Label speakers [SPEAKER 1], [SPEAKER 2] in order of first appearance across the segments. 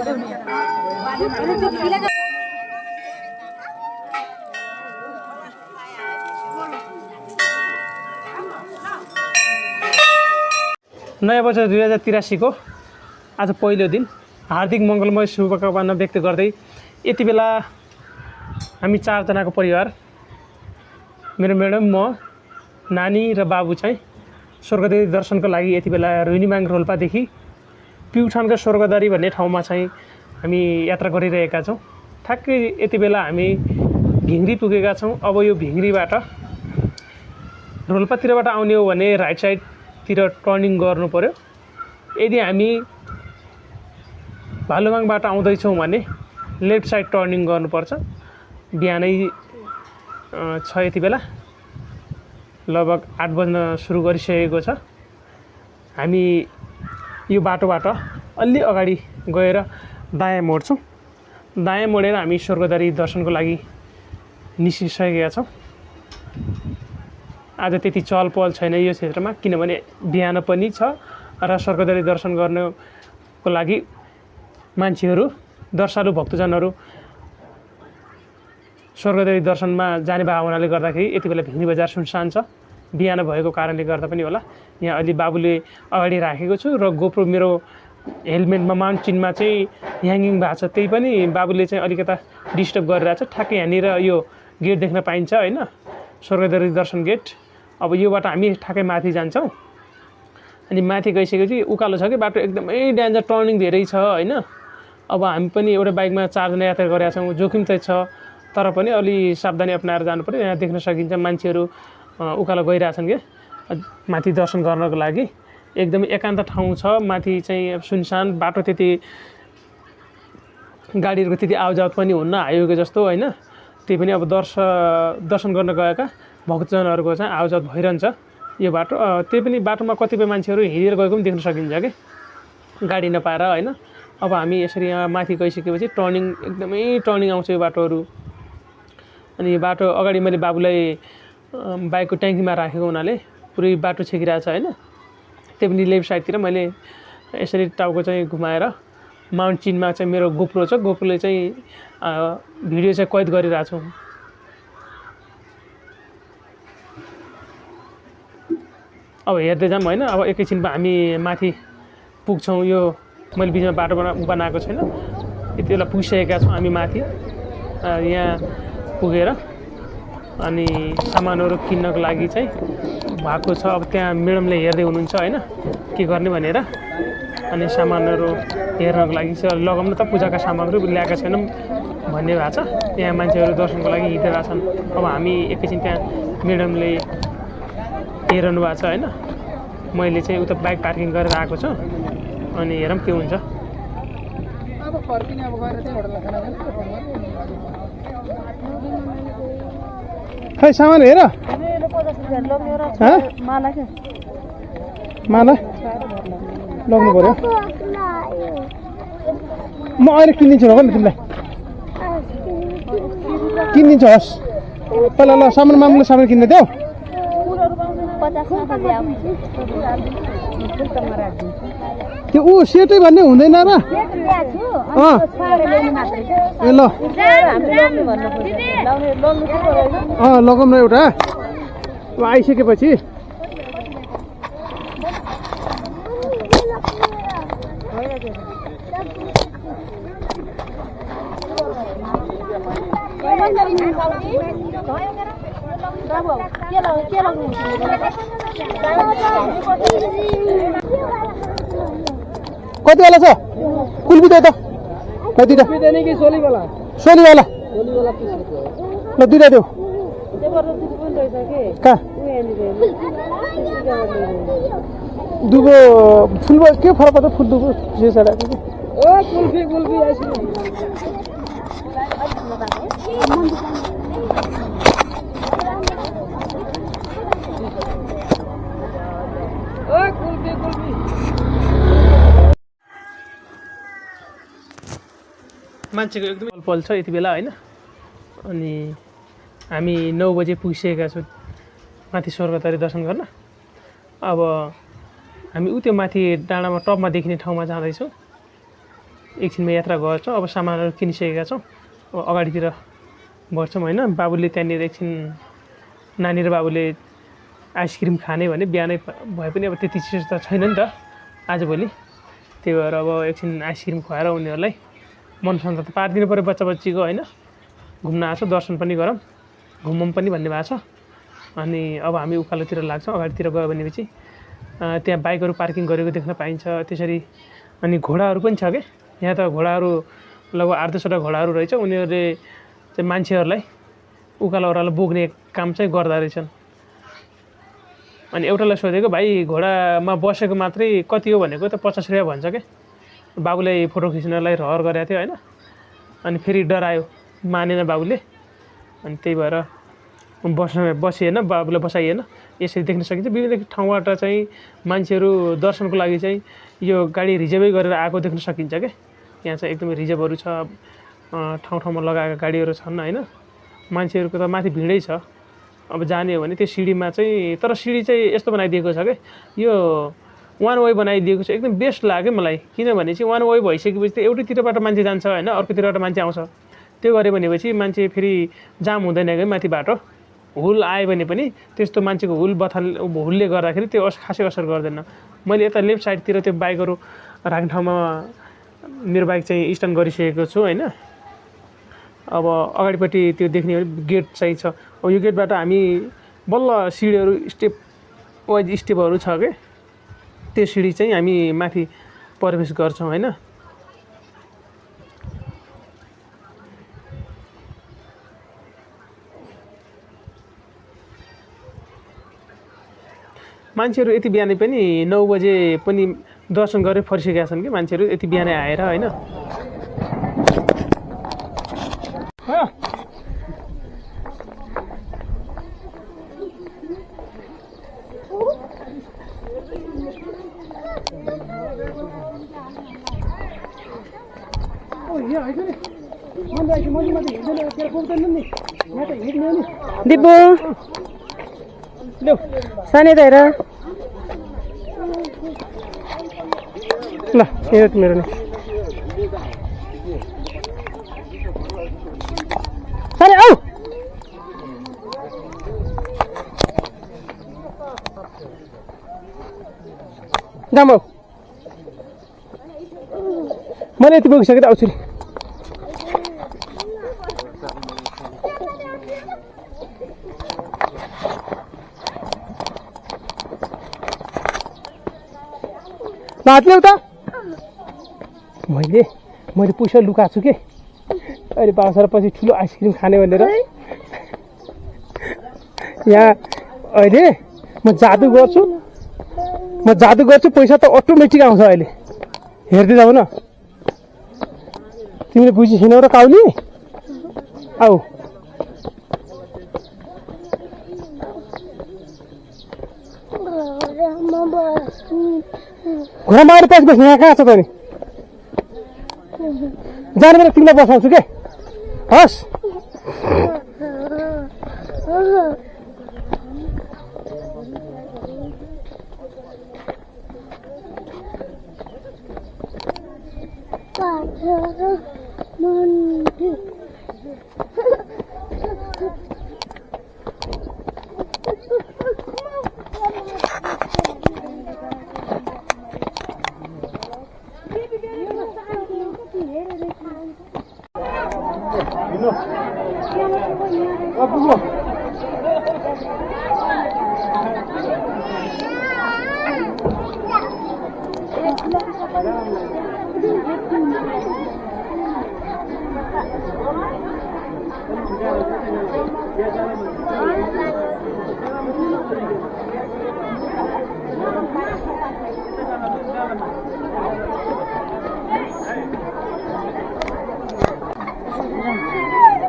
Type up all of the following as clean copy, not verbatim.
[SPEAKER 1] नयाँ वर्ष 2083 को आज पहिलो दिन हार्दिक मङ्गलमय शुभकामना व्यक्त गर्दै यति बेला हामी 4 जनाको परिवार मेरो म्याडम म नानी र बाबु चाहिँ स्वर्गदेवी दर्शनको लागि यति बेला रुनिमाङ रोल्पादेखि प्युठानका स्वर्गदारी भन्ने ठाउँमा चाहिँ हामी यात्रा गरिरहेका छौँ। ठ्याक्कै यति बेला हामी भिङ्ग्री पुगेका छौँ। अब यो भिङ्ग्रीबाट रोल्पातिरबाट आउने हो भने राइट साइडतिर टर्निङ गर्नु पर्यो। यदि हामी भालुमाङबाट आउँदैछौँ भने लेफ्ट साइड टर्निङ गर्नुपर्छ। बिहानै छ यति बेला लगभग 8 बज्न सुरु गरिसकेको छ। हामी यो बाटोबाट अलि अगाडि गएर दायाँ मोड्छौँ। दायाँ मोडेर हामी स्वर्गदारी दर्शनको लागि निस्किसकेका छौँ। आज त्यति चहल पहल छैन यो क्षेत्रमा, किनभने बिहान पनि छ र स्वर्गदारी दर्शन गर्नको लागि मान्छेहरू दर्शालु भक्तजनहरू स्वर्गदेवी दर्शनमा जाने भएको हुनाले गर्दाखेरि यति बेला भिङ्ग्री बजार सुनसान छ। बिहान भएको कारणले गर्दा पनि होला। यहाँ अलि बाबुले अगाडि राखेको छु र गोप्रो मेरो हेलमेटमा माउन्ट चिनमा चाहिँ ह्याङ्गिङ भएको छ। त्यही पनि बाबुले चाहिँ अलिकता डिस्टर्ब गरिरहेछ। ठ्याक्कै यहाँनिर यो गेट देख्न पाइन्छ होइन, स्वर्गदेवी दर्शन गेट। अब योबाट हामी ठ्याक्कै माथि जान्छौँ। अनि माथि गइसकेपछि उकालो छ कि बाटो एकदमै डेन्जर, टर्निङ धेरै छ होइन। अब हामी पनि एउटा बाइकमा 4 जना यात्रा गरेका छौँ। जोखिम त छ तर पनि अलि सावधानी अपनाएर जानु पर्यो। यहाँ देख्न सकिन्छ मान्छेहरू उकालो गइरहेछन् कि माथि दर्शन गर्नको लागि। एकदमै एकान्त ठाउँ छ माथि चाहिँ, सुनसान बाटो, त्यति गाडीहरूको त्यति आवजावत पनि हुन्न हाइवेको जस्तो होइन। त्यही पनि अब दर्शन गर्न गएका भक्तजनहरूको चाहिँ आवजावत भइरहन्छ यो बाटो। त्यही पनि बाटोमा कतिपय मान्छेहरू हिँडेर गएको पनि देख्न सकिन्छ कि गाडी नपाएर होइन। अब हामी यसरी यहाँ माथि गइसकेपछि टर्निङ, एकदमै टर्निङ आउँछ यो बाटोहरू। अनि यो बाटो अगाडि मैले बाबुलाई बाइकको ट्याङ्कीमा राखेको हुनाले पुरै बाटो छेकिरहेको छ होइन। त्यही पनि लेफ्ट साइडतिर मैले यसरी टाउको चाहिँ घुमाएर माउन्ट चिनमा चाहिँ मेरो गोप्रो छ, गोप्रोले चाहिँ भिडियो चाहिँ कैद गरिरहेको छु। अब हेर्दै जाऊँ होइन। अब एकैछिनमा हामी माथि पुग्छौँ। यो मैले बिचमा बाटो बनाएको छैन, यति बेला पुगिसकेका छौँ हामी माथि। यहाँ पुगेर अनि सामानहरू किन्नको लागि चाहिँ भएको छ। अब त्यहाँ म्याडमले हेर्दै हुनुहुन्छ होइन के गर्ने भनेर। अनि सामानहरू हेर्नको लागि चाहिँ लगाउन त पूजाका सामग्री ल्याएका छैनौँ भन्ने भएको छ। यहाँ मान्छेहरू दर्शनको लागि हिँडिरहेका छन्। अब हामी एकैछिन त्यहाँ म्याडमले हेरिरहनु भएको छ होइन। मैले चाहिँ उता बाइक पार्किङ गरेर आएको छु। अनि हेरौँ के हुन्छ। खै सामान हेर, माला लग्नु पर्यो। म अहिले किनिदिन्छु होला नि तिमीलाई, किनिदिन्छु हस्। पहिला ल सामान मामुले सामान किन्ने थियो। त्यो सेटै भन्ने हुँदैन र। ए ल लगाउँ न एउटा आइसकेपछि। कति वाला छ कुल्फी दे त? दुईटा सोलीवाला ल दुईटा देऊ। कहाँ दुबो फुल के फरक पर्छ? फुल दुबो मान्छेको एकदमै पल छ यति बेला होइन। अनि हामी 9 बजे पुगिसकेका छौँ माथि स्वर्गदारी दर्शन गर्न। अब हामी उ त्यो माथि डाँडामा टपमा देखिने ठाउँमा जाँदैछौँ। एकछिनमा यात्रा गर्छौँ। अब सामानहरू किनिसकेका छौँ, अब अगाडितिर बढ्छौँ होइन। बाबुले त्यहाँनिर एकछिन नानी र बाबुले आइसक्रिम खाने भने बिहानै भए पनि अब त्यति चिसो त छैन नि त आजभोलि, त्यही भएर अब एकछिन आइसक्रिम खुवाएर उनीहरूलाई मन शान्त त पारिदिनु पऱ्यो बच्चा बच्चीको होइन। घुम्न आएको छ, दर्शन पनि गरौँ, घुमौँ पनि भन्ने भएको छ। अनि अब हामी उकालोतिर लाग्छौँ। अगाडितिर गयो भनेपछि त्यहाँ बाइकहरू पार्किङ गरेको देख्न पाइन्छ। त्यसरी अनि घोडाहरू पनि छ क्या, यहाँ त घोडाहरू लगभग 8-10वटा घोडाहरू रहेछ। उनीहरूले चाहिँ मान्छेहरूलाई उकालो ओह्रालो बोक्ने काम चाहिँ गर्दा रहेछन्। अनि एउटालाई सोधेको, भाइ घोडामा बसेको मात्रै कति हो भनेको, त 50 रुपियाँ भन्छ क्या। बाबुलाई फोटो खिच्नलाई रहर गरेको थियो होइन। अनि फेरि डरायो, मानेन बाबुले। अनि त्यही भएर बसिएन, बाबुलाई बसाइएन। यसरी देख्न सकिन्छ विभिन्न ठाउँबाट चाहिँ मान्छेहरू दर्शनको लागि चाहिँ यो गाडी रिजर्भै गरेर आएको देख्न सकिन्छ क्या। यहाँ चाहिँ एकदमै रिजर्भहरू छ, ठाउँ ठाउँमा लगाएका गाडीहरू छन् होइन। मान्छेहरूको त माथि भिडै छ। अब जाने हो भने त्यो सिँढीमा चाहिँ, तर सिँढी चाहिँ यस्तो बनाइदिएको छ क्या, यो वान वे बनाइदिएको छ। एकदम बेस्ट लाग्यो मलाई, किनभने चाहिँ वान वे भइसकेपछि त एउटैतिरबाट मान्छे जान्छ होइन, अर्कोतिरबाट मान्छे आउँछ। त्यो गऱ्यो भनेपछि मान्छे फेरि जाम हुँदैन क्या माथि बाटो। हुल आयो भने पनि त्यस्तो मान्छेको हुलले गर्दाखेरि त्यो खासै असर गर्दैन। मैले यता लेफ्ट साइडतिर त्यो बाइकहरू राख्ने ठाउँमा मेरो बाइक चाहिँ स्ट्यान्ड गरिसकेको छु होइन। अब अगाडिपट्टि त्यो देख्ने गेट चाहिँ छ। अब यो गेटबाट हामी बल्ल सिँढीहरू स्टेप वाइज स्टेपहरू छ क्या, त्यो सिँढी चाहिँ हामी माथि प्रवेश गर्छौँ होइन। मान्छेहरू यति बिहानै पनि 9 बजे पनि दर्शन गरेर फर्किसकेका छन् कि मान्छेहरू यति बिहानै आएर होइन।
[SPEAKER 2] दिपु सानी त हेर
[SPEAKER 1] ल, हेर मेरो नि
[SPEAKER 2] सानी आऊ।
[SPEAKER 1] जाम मैले यति बोकिसकेँ त आउँछु नि। हात ल्याउ त। मैले पैसा लुकाएको छु कि अहिले पाउँछ र पछि ठुलो आइसक्रिम खाने भनेर। यहाँ अहिले म जादु गर्छु, पैसा त अटोमेटिक आउँछ अहिले। हेर्दै जाऊ न, तिमीले बुझिसेनौ र काउली। आऊ घोडामा आएर पछि बस्नु। यहाँ कहाँ छ त नि, जाने बेला तिमीलाई बसाउँछु के। हस्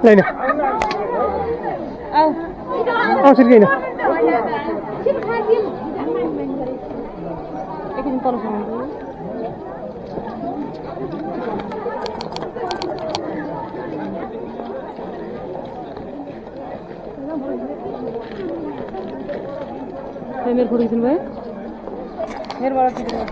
[SPEAKER 1] Lain oh sini na. मेरे फोटो खींचने में मेरे वाला खींचने में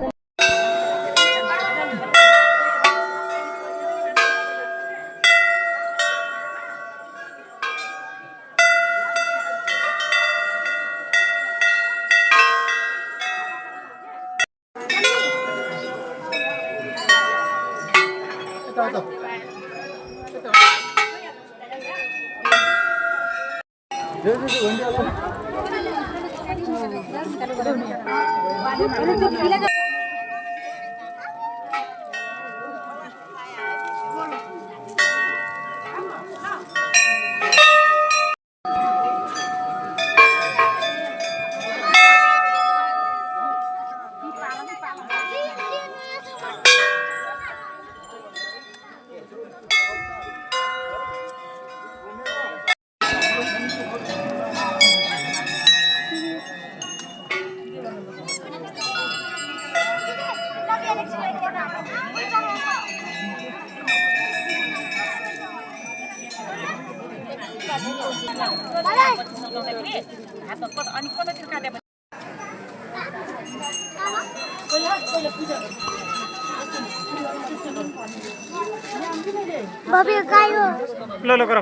[SPEAKER 3] बाबी काय हो
[SPEAKER 1] ल करो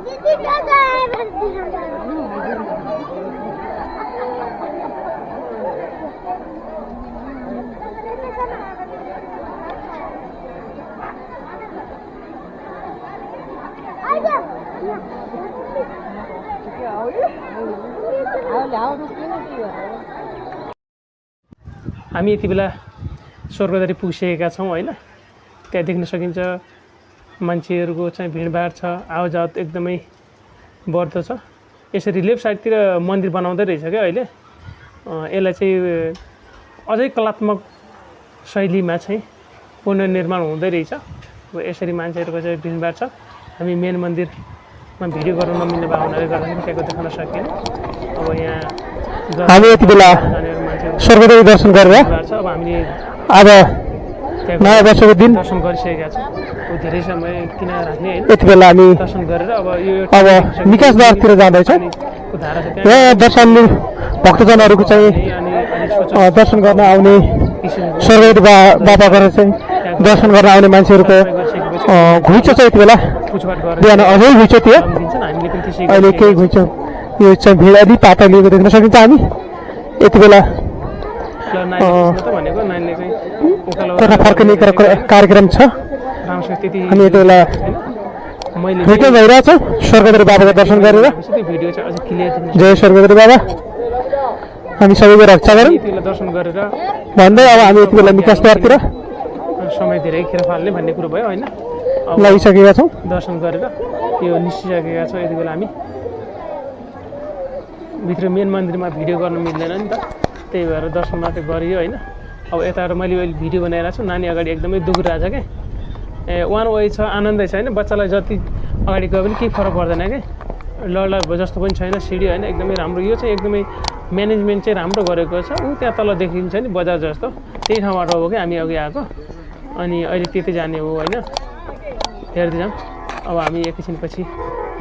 [SPEAKER 3] दीदी क्या है
[SPEAKER 1] हामी यति बेला स्वर्गदरी पुगिसकेका छौँ होइन त्यहाँ देख्न सकिन्छ मान्छेहरूको चाहिँ भिडभाड छ आवाजात एकदमै बढ्दो छ यसरी लेफ्ट साइडतिर मन्दिर बनाउँदै रहेछ क्या अहिले यसलाई चाहिँ अझै कलात्मक शैलीमा चाहिँ पुनर्निर्माण हुँदै रहेछ यसरी मान्छेहरूको चाहिँ भिडभाड छ हामी मेन मन्दिरमा भिडियो गर्न नमिल्ने भएको हुनाले गर्दाखेरि त्यहाँको देखाउन सकेन अब यहाँ
[SPEAKER 2] हामी यति बेला स्वर्गदेवी दर्शन गरेर
[SPEAKER 1] अब हामीले
[SPEAKER 2] आज नयाँ वर्षको दिन
[SPEAKER 1] दर्शन गरिसकेका छौँ धेरै समय किन राख्ने होइन
[SPEAKER 2] यति बेला हामी
[SPEAKER 1] दर्शन गरेर अब यो
[SPEAKER 2] अब निकासद्वारतिर जाँदैछौँ
[SPEAKER 1] धारा छ त्यहाँ
[SPEAKER 2] यहाँ दर्शनले भक्तजनहरूको चाहिँ
[SPEAKER 1] अनि
[SPEAKER 2] दर्शन गर्न आउने स्वर्गदेवी बाबा गरेर चाहिँ दर्शन गर्न आउने मान्छेहरूको घुइँचो छ यति बेला
[SPEAKER 1] पुछपाठ गरेर
[SPEAKER 2] बिहान अझै घुइँचो थियो
[SPEAKER 1] दिन्छन् हामीले पनि त्यसै
[SPEAKER 2] अहिले केही घुइँचो यो चाहिँ भिड अलि पाता लिएको देख्न सकिन्छ हामी यति बेला
[SPEAKER 1] भनेको नानीले चाहिँ उकालो
[SPEAKER 2] तथा फर्किने कार्यक्रम छ
[SPEAKER 1] राम्रोसँग त्यति
[SPEAKER 2] हामी यति बेला
[SPEAKER 1] मैले
[SPEAKER 2] भेट्दै भइरहेछ स्वर्गदेवी बाबाको दर्शन गरेर
[SPEAKER 1] त्यो भिडियो चाहिँ अझ क्लियर देख्न
[SPEAKER 2] जय स्वर्गदेवी बाबा हामी सबैको रक्षा गरौँ
[SPEAKER 1] यति बेला दर्शन गरेर
[SPEAKER 2] भन्दै अब हामी यति बेला निकासद्वारतिर
[SPEAKER 1] समय धेरै खेर फाल्ने भन्ने कुरो भयो होइन अब
[SPEAKER 2] लागिसकेका छौँ
[SPEAKER 1] दर्शन गरेर यो निस्किसकेका छौँ यति बेला हामी भित्र मेन मन्दिरमा भिडियो गर्न मिल्दैन नि त त्यही भएर दर्शन मात्रै गरियो होइन अब यताबाट मैले अहिले भिडियो बनाइरहेको छु नानी अगाडि एकदमै दुखिरहेछ क्या वान वे छ आनन्दै छ होइन बच्चालाई जति अगाडि गयो भने केही फरक पर्दैन क्या लडलड जस्तो पनि छैन सिडी होइन एकदमै राम्रो यो चाहिँ एकदमै म्यानेजमेन्ट चाहिँ राम्रो गरेको छ ऊ त्यहाँ तल देखिन्छ नि बजार जस्तो त्यही ठाउँबाट हो कि हामी अघि आएको अनि अहिले त्यतै जाने हो होइन हेर्दै जाउँ अब हामी एकैछिनपछि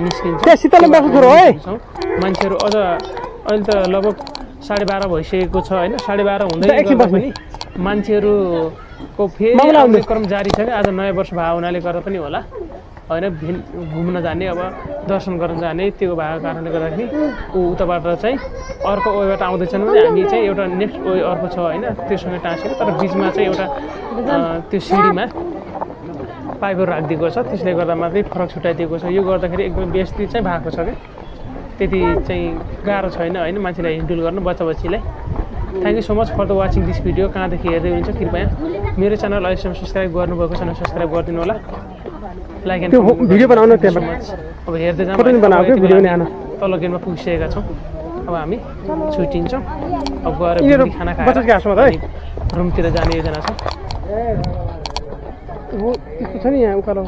[SPEAKER 1] निस्किन्छौँ मान्छेहरू अझ अहिले त लगभग 12:30 भइसकेको छ होइन 12:30 हुँदै गर्दा पनि मान्छेहरूको फेरि आउने क्रम जारी छ क्या आज नयाँ वर्ष भएको हुनाले गर्दा पनि होला होइन घुम्न जाने अब दर्शन गर्न जाने त्यो भएको कारणले गर्दाखेरि उताबाट चाहिँ अर्को वेबाट आउँदैछन् भने हामी चाहिँ एउटा नेक्स्ट वे अर्को छ होइन त्योसँग टाँसेर तर बिचमा चाहिँ एउटा त्यो सिँढीमा पाइपहरू राखिदिएको छ त्यसले गर्दा मात्रै फरक छुट्याइदिएको छ यो गर्दाखेरि एकदमै बेस्ती चाहिँ भएको छ क्या त्यति चाहिँ गाह्रो छैन होइन मान्छेलाई हिन्डुल गर्नु बच्चा बच्चीलाई thank you so much for the watching this video कहाँदेखि हेर्दै हुनुहुन्छ कृपया मेरो च्यानल अहिलेसम्म सब्सक्राइब गर्नुभएको छैन सब्सक्राइब गरिदिनु होला लाइक एन्ड
[SPEAKER 2] भिडियो बनाउनु
[SPEAKER 1] अब हेर्दै जाउँ तल गेटमा पुगिसकेका छौँ अब हामी छुट्टिन्छौँ अब गएर खाना खाएर रुमतिर जाने योजना छ
[SPEAKER 2] त्यस्तो छ नि यहाँ उकालो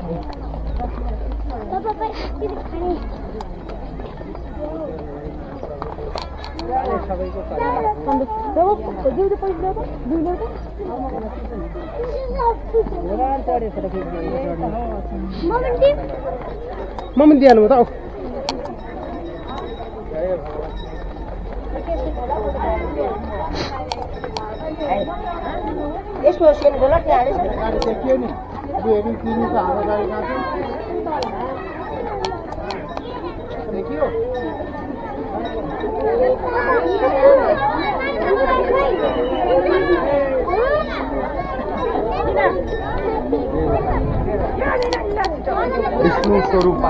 [SPEAKER 2] मम्मी दिइहाल्नु त
[SPEAKER 3] यसको सेन बोला
[SPEAKER 4] विष्णु स्वरूप